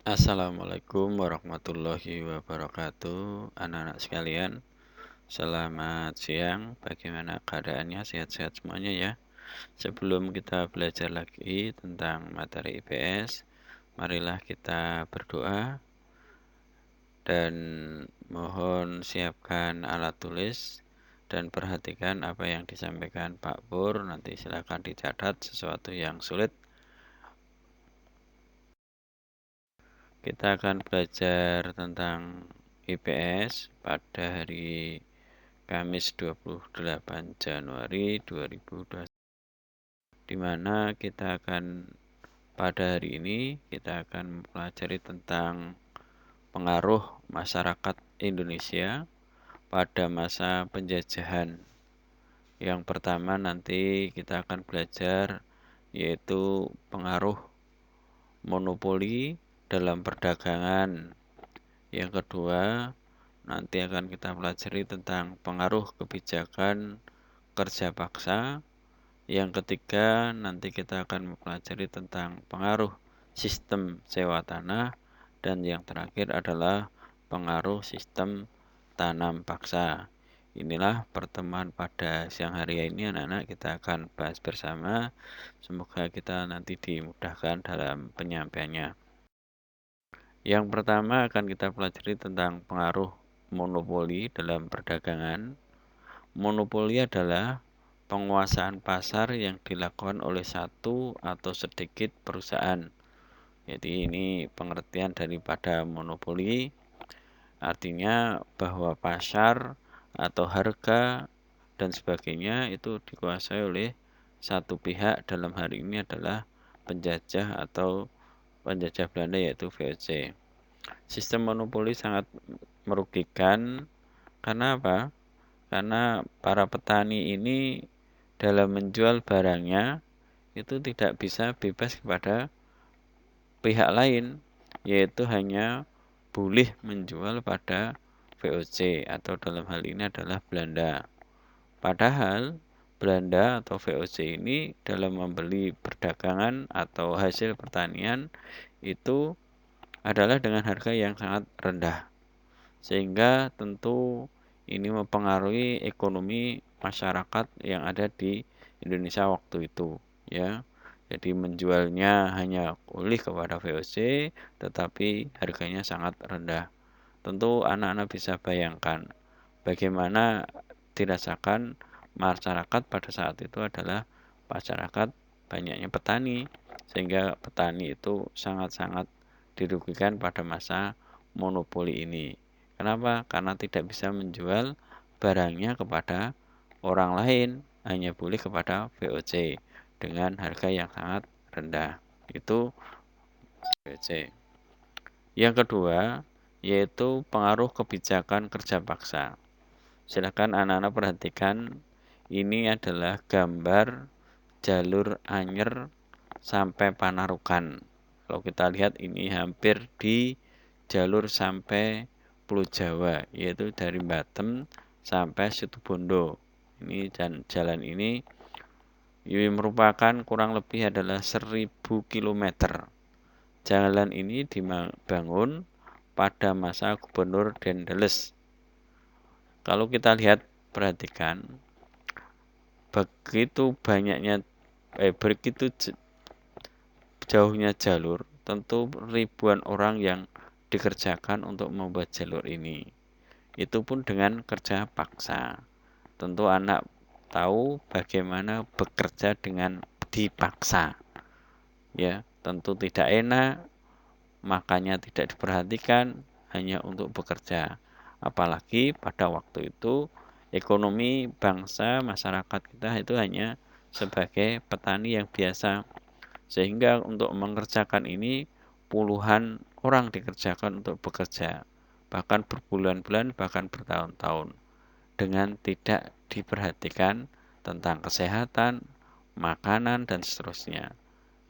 Assalamualaikum warahmatullahi wabarakatuh. Anak-anak sekalian, selamat siang. Bagaimana keadaannya? Sehat-sehat semuanya ya. Sebelum kita belajar lagi tentang materi IPS, marilah kita berdoa dan mohon siapkan alat tulis dan perhatikan apa yang disampaikan Pak Pur. Nanti silakan dicatat sesuatu yang sulit. Kita akan belajar tentang IPS pada hari Kamis 28 Januari 2021, di mana pada hari ini kita akan mempelajari tentang pengaruh masyarakat Indonesia pada masa penjajahan. Yang pertama nanti kita akan belajar yaitu pengaruh monopoli dalam perdagangan. Yang kedua, nanti akan kita pelajari tentang pengaruh kebijakan kerja paksa. Yang ketiga, nanti kita akan mempelajari tentang pengaruh sistem sewa tanah. Dan yang terakhir adalah pengaruh sistem tanam paksa. Inilah pertemuan pada siang hari ini anak-anak, kita akan bahas bersama. Semoga kita nanti dimudahkan dalam penyampaiannya. Yang pertama akan kita pelajari tentang pengaruh monopoli dalam perdagangan. Monopoli adalah penguasaan pasar yang dilakukan oleh satu atau sedikit perusahaan. Jadi ini pengertian daripada monopoli. Artinya bahwa pasar atau harga dan sebagainya itu dikuasai oleh satu pihak, dalam hal ini adalah penjajah atau penjajah Belanda yaitu VOC. Sistem monopoli sangat merugikan karena apa? Karena para petani ini dalam menjual barangnya itu tidak bisa bebas kepada pihak lain, yaitu hanya boleh menjual pada VOC atau dalam hal ini adalah Belanda. Padahal Belanda atau VOC ini dalam membeli perdagangan atau hasil pertanian itu adalah dengan harga yang sangat rendah. Sehingga tentu ini mempengaruhi ekonomi masyarakat yang ada di Indonesia waktu itu, ya. Jadi menjualnya hanya oleh kepada VOC, tetapi harganya sangat rendah. Tentu anak-anak bisa bayangkan bagaimana dirasakan masyarakat pada saat itu adalah masyarakat banyaknya petani, sehingga petani itu sangat-sangat dirugikan pada masa monopoli ini. Kenapa? Karena tidak bisa menjual barangnya kepada orang lain, hanya boleh kepada VOC dengan harga yang sangat rendah. Itu VOC. Yang kedua, yaitu pengaruh kebijakan kerja paksa. Silakan anak-anak perhatikan, ini adalah gambar jalur Anyer sampai Panarukan. Kalau kita lihat ini hampir di jalur sampai Pulau Jawa, yaitu dari Batem sampai Situbondo. Ini jalan ini merupakan kurang lebih adalah 1000 km. Jalan ini dibangun pada masa Gubernur Dendels. Kalau kita lihat, perhatikan, begitu jauhnya jalur, tentu ribuan orang yang dikerjakan untuk membuat jalur ini. Itu pun dengan kerja paksa. Tentu anak tahu bagaimana bekerja dengan dipaksa. Ya, tentu tidak enak, makanya tidak diperhatikan hanya untuk bekerja. Apalagi pada waktu itu ekonomi bangsa masyarakat kita itu hanya sebagai petani yang biasa, sehingga untuk mengerjakan ini puluhan orang dikerjakan untuk bekerja, bahkan berbulan-bulan, bahkan bertahun-tahun, dengan tidak diperhatikan tentang kesehatan, makanan, dan seterusnya.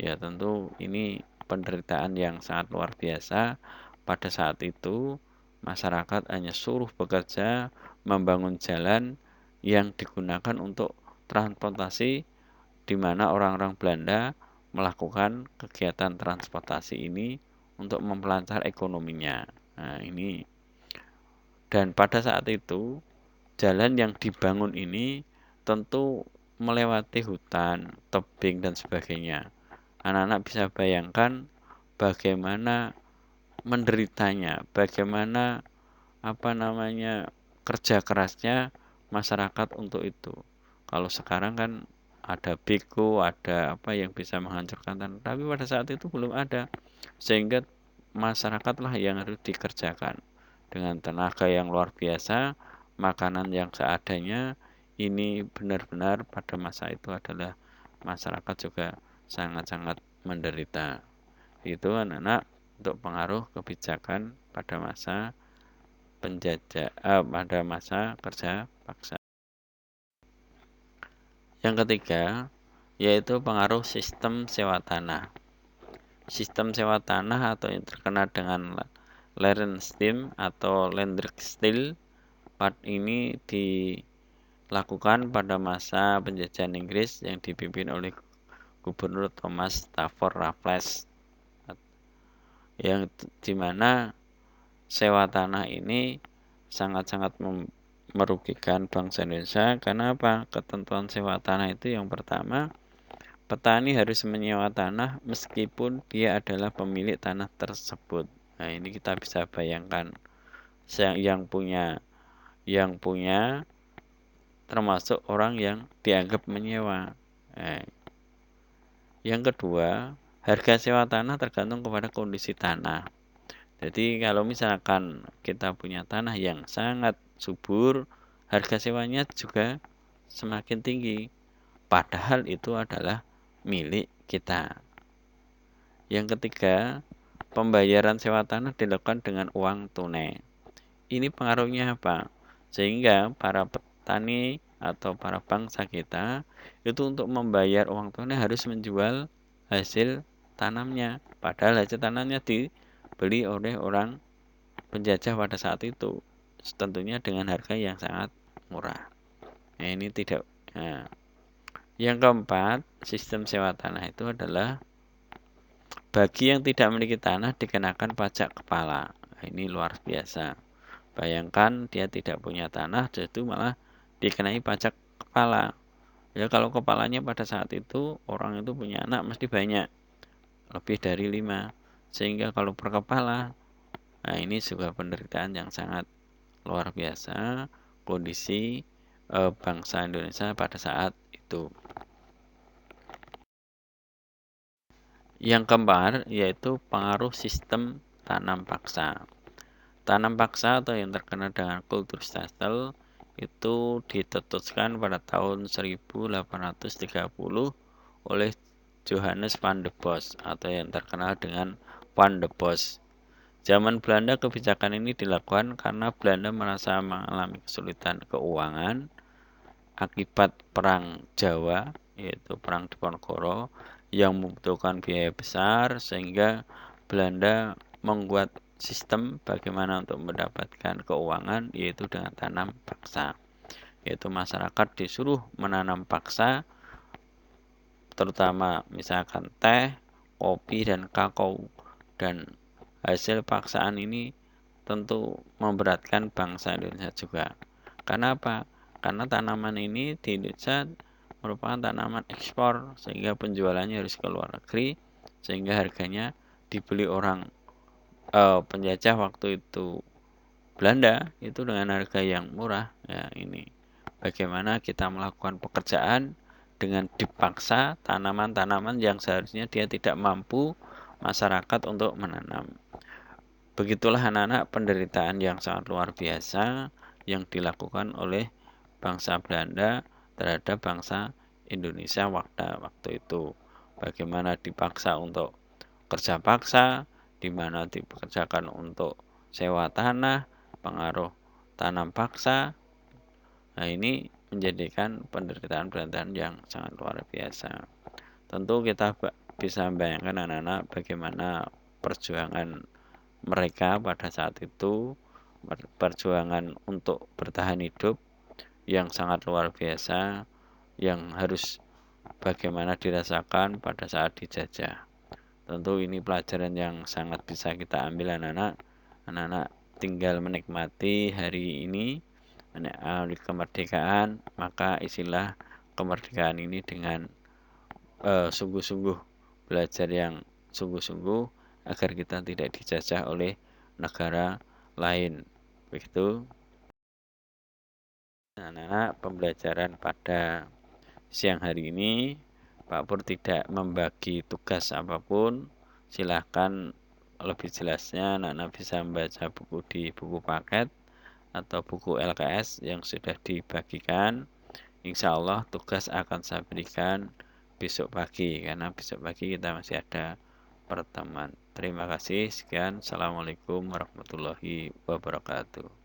Ya, tentu ini penderitaan yang sangat luar biasa. Pada saat itu masyarakat hanya suruh bekerja, membangun jalan yang digunakan untuk transportasi, di mana orang-orang Belanda melakukan kegiatan transportasi ini untuk memperlancar ekonominya. Nah, ini. Dan pada saat itu, jalan yang dibangun ini tentu melewati hutan, tebing, dan sebagainya. Anak-anak bisa bayangkan bagaimana menderitanya, bagaimana kerja kerasnya masyarakat untuk itu. Kalau sekarang kan ada beko, ada apa yang bisa menghancurkan tanah, tapi pada saat itu belum ada, sehingga masyarakatlah yang harus dikerjakan dengan tenaga yang luar biasa, makanan yang seadanya. Ini benar-benar pada masa itu adalah masyarakat juga sangat-sangat menderita. Itu anak-anak untuk pengaruh kebijakan pada masa pada masa kerja paksa. Yang ketiga yaitu pengaruh sistem sewa tanah. Sistem sewa tanah atau yang terkenal dengan Larenstein atau Landrichstil ini dilakukan pada masa penjajahan Inggris yang dipimpin oleh Gubernur Thomas Stafford Raffles, yang dimana sewa tanah ini sangat-sangat merugikan bangsa Indonesia. Karena apa? Ketentuan sewa tanah itu yang pertama, petani harus menyewa tanah meskipun dia adalah pemilik tanah tersebut. Nah, ini kita bisa bayangkan yang punya termasuk orang yang dianggap menyewa. Yang kedua, harga sewa tanah tergantung kepada kondisi tanah. Jadi kalau misalkan kita punya tanah yang sangat subur, harga sewanya juga semakin tinggi. Padahal itu adalah milik kita. Yang ketiga, pembayaran sewa tanah dilakukan dengan uang tunai. Ini pengaruhnya apa? Sehingga para petani atau para bangsa kita itu untuk membayar uang tunai harus menjual hasil tanamnya. Padahal hasil tanamnya dibeli oleh orang penjajah pada saat itu, tentunya dengan harga yang sangat murah. Nah, ini tidak. Nah, yang keempat, sistem sewa tanah itu adalah bagi yang tidak memiliki tanah dikenakan pajak kepala. Nah, ini luar biasa. Bayangkan dia tidak punya tanah, jadi malah dikenai pajak kepala. Ya kalau kepalanya pada saat itu orang itu punya anak mesti banyak, lebih dari 5. Sehingga kalau per kepala, nah ini juga penderitaan yang sangat luar biasa kondisi bangsa Indonesia pada saat itu. Yang keempat yaitu pengaruh sistem tanam paksa. Tanam paksa atau yang terkenal dengan Kulturstelsel itu ditetuskan pada tahun 1830 oleh Johannes van der Bos atau yang terkenal dengan Van der Bos. Zaman Belanda kebijakan ini dilakukan karena Belanda merasa mengalami kesulitan keuangan akibat Perang Jawa, yaitu Perang Diponegoro, yang membutuhkan biaya besar, sehingga Belanda membuat sistem bagaimana untuk mendapatkan keuangan, yaitu dengan tanam paksa. Yaitu masyarakat disuruh menanam paksa, terutama misalkan teh, kopi, dan kakao. Dan hasil paksaan ini tentu memberatkan bangsa Indonesia juga. Karena apa? Karena tanaman ini di Indonesia merupakan tanaman ekspor, sehingga penjualannya harus ke luar negeri, sehingga harganya dibeli orang penjajah waktu itu Belanda itu dengan harga yang murah. Ya, ini bagaimana kita melakukan pekerjaan dengan dipaksa tanaman-tanaman yang seharusnya dia tidak mampu masyarakat untuk menanam. Begitulah anak-anak penderitaan yang sangat luar biasa yang dilakukan oleh bangsa Belanda terhadap bangsa Indonesia waktu itu. Bagaimana dipaksa untuk kerja paksa, di mana dipekerjakan untuk sewa tanah, pengaruh tanam paksa. Nah, ini menjadikan penderitaan-penderitaan yang sangat luar biasa. Tentu kita bisa membayangkan anak-anak bagaimana perjuangan mereka pada saat itu, perjuangan untuk bertahan hidup yang sangat luar biasa, yang harus bagaimana dirasakan pada saat dijajah. Tentu ini pelajaran yang sangat bisa kita ambil anak-anak. Anak-anak tinggal menikmati hari ini, kemerdekaan, maka isilah kemerdekaan ini dengan sungguh-sungguh, belajar yang sungguh-sungguh agar kita tidak dijajah oleh negara lain. Begitu, anak-anak, pembelajaran pada siang hari ini, Pak Pur tidak membagi tugas apapun. Silahkan lebih jelasnya anak-anak bisa membaca buku di buku paket atau buku LKS yang sudah dibagikan. Insya Allah tugas akan saya berikan besok pagi, karena besok pagi kita masih ada pertemuan. Terima kasih, sekian. Assalamualaikum warahmatullahi wabarakatuh.